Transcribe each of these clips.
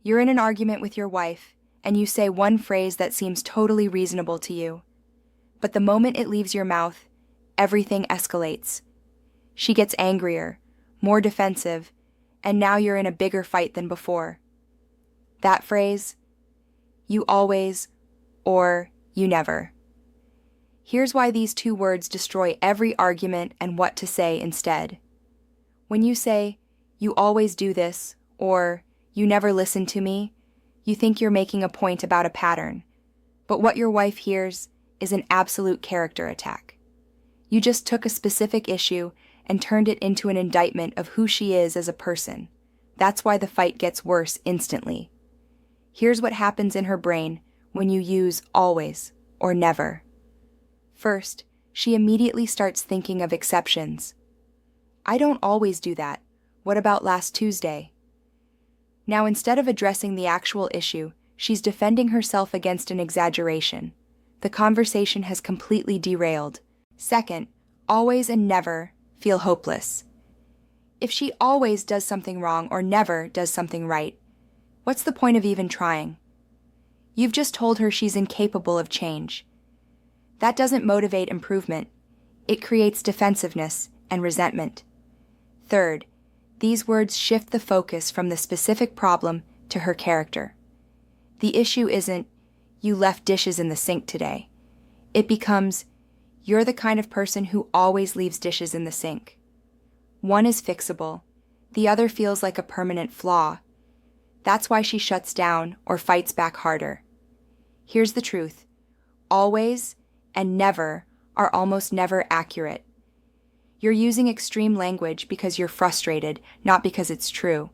You're in an argument with your wife, and you say one phrase that seems totally reasonable to you. But the moment it leaves your mouth, everything escalates. She gets angrier, more defensive, and now you're in a bigger fight than before. That phrase, you always, or you never. Here's why these two words destroy every argument and what to say instead. When you say, you always do this, or you never listen to me, you think you're making a point about a pattern. But what your wife hears is an absolute character attack. You just took a specific issue and turned it into an indictment of who she is as a person. That's why the fight gets worse instantly. Here's what happens in her brain when you use always or never. First, she immediately starts thinking of exceptions. I don't always do that. What about last Tuesday? Now, instead of addressing the actual issue, she's defending herself against an exaggeration. The conversation has completely derailed. Second, always and never feel hopeless. If she always does something wrong or never does something right, what's the point of even trying? You've just told her she's incapable of change. That doesn't motivate improvement. It creates defensiveness and resentment. Third, these words shift the focus from the specific problem to her character. The issue isn't, you left dishes in the sink today. It becomes, you're the kind of person who always leaves dishes in the sink. One is fixable. The other feels like a permanent flaw. That's why she shuts down or fights back harder. Here's the truth. Always and never are almost never accurate. You're using extreme language because you're frustrated, not because it's true.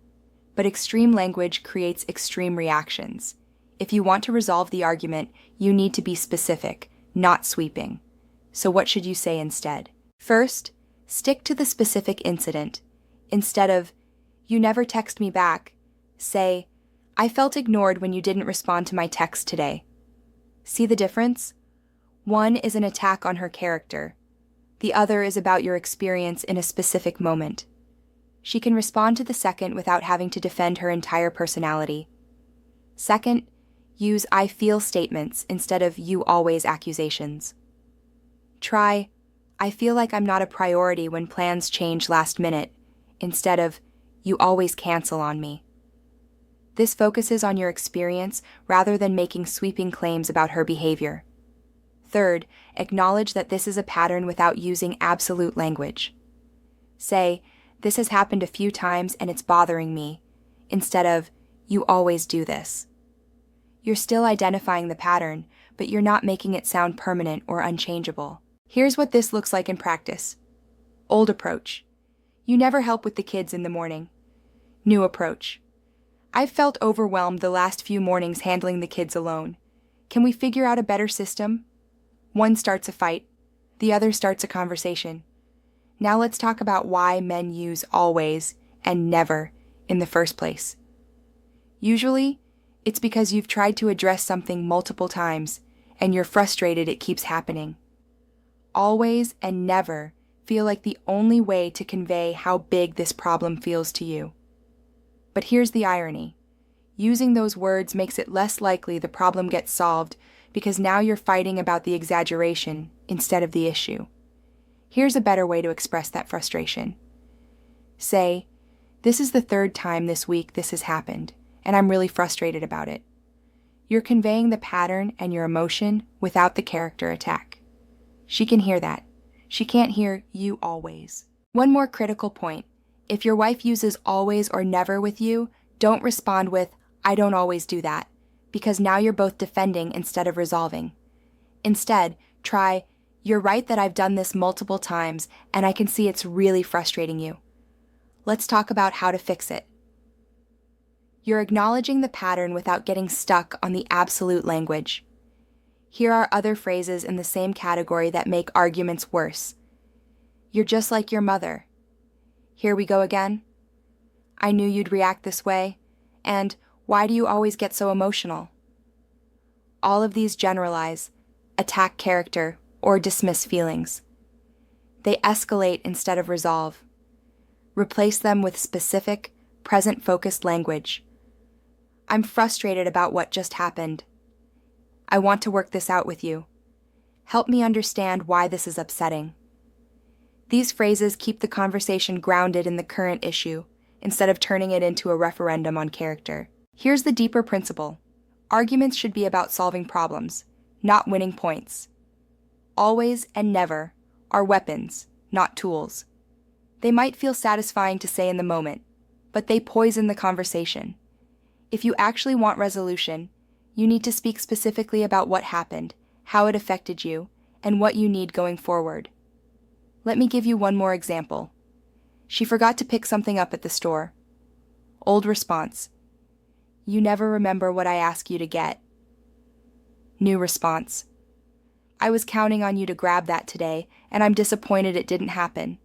But extreme language creates extreme reactions. If you want to resolve the argument, you need to be specific, not sweeping. So what should you say instead? First, stick to the specific incident. Instead of, you never text me back, say, I felt ignored when you didn't respond to my text today. See the difference? One is an attack on her character. The other is about your experience in a specific moment. She can respond to the second without having to defend her entire personality. Second, use I feel statements instead of you always accusations. Try, I feel like I'm not a priority when plans change last minute, instead of you always cancel on me. This focuses on your experience rather than making sweeping claims about her behavior. Third, acknowledge that this is a pattern without using absolute language. Say, this has happened a few times and it's bothering me, instead of, you always do this. You're still identifying the pattern, but you're not making it sound permanent or unchangeable. Here's what this looks like in practice. Old approach. You never help with the kids in the morning. New approach. I've felt overwhelmed the last few mornings handling the kids alone. Can we figure out a better system? One starts a fight, the other starts a conversation. Now let's talk about why men use always and never in the first place. Usually, it's because you've tried to address something multiple times and you're frustrated it keeps happening. Always and never feel like the only way to convey how big this problem feels to you. But here's the irony. Using those words makes it less likely the problem gets solved because now you're fighting about the exaggeration instead of the issue. Here's a better way to express that frustration. Say, this is the third time this week this has happened, and I'm really frustrated about it. You're conveying the pattern and your emotion without the character attack. She can hear that. She can't hear you always. One more critical point. If your wife uses always or never with you, don't respond with, I don't always do that, because now you're both defending instead of resolving. Instead, try, you're right that I've done this multiple times, and I can see it's really frustrating you. Let's talk about how to fix it. You're acknowledging the pattern without getting stuck on the absolute language. Here are other phrases in the same category that make arguments worse. You're just like your mother. Here we go again. I knew you'd react this way. And why do you always get so emotional? All of these generalize, attack character, or dismiss feelings. They escalate instead of resolve. Replace them with specific, present-focused language. I'm frustrated about what just happened. I want to work this out with you. Help me understand why this is upsetting. These phrases keep the conversation grounded in the current issue instead of turning it into a referendum on character. Here's the deeper principle. Arguments should be about solving problems, not winning points. Always and never are weapons, not tools. They might feel satisfying to say in the moment, but they poison the conversation. If you actually want resolution, you need to speak specifically about what happened, how it affected you, and what you need going forward. Let me give you one more example. She forgot to pick something up at the store. Old response. You never remember what I ask you to get. New response. I was counting on you to grab that today, and I'm disappointed it didn't happen.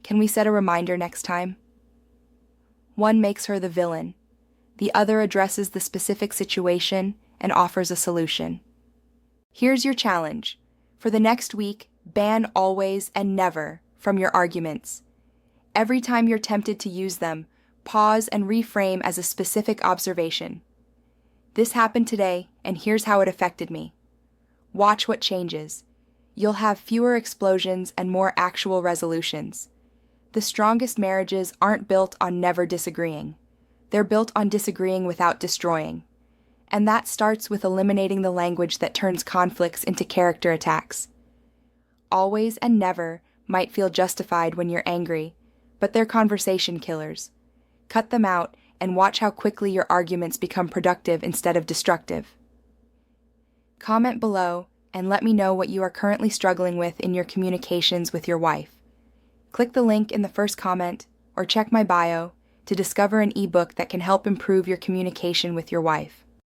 Can we set a reminder next time? One makes her the villain. The other addresses the specific situation and offers a solution. Here's your challenge. For the next week, ban always and never from your arguments. Every time you're tempted to use them, pause and reframe as a specific observation. This happened today, and here's how it affected me. Watch what changes. You'll have fewer explosions and more actual resolutions. The strongest marriages aren't built on never disagreeing. They're built on disagreeing without destroying. And that starts with eliminating the language that turns conflicts into character attacks. Always and never might feel justified when you're angry, but they're conversation killers. Cut them out and watch how quickly your arguments become productive instead of destructive. Comment below and let me know what you are currently struggling with in your communications with your wife. Click the link in the first comment or check my bio to discover an ebook that can help improve your communication with your wife.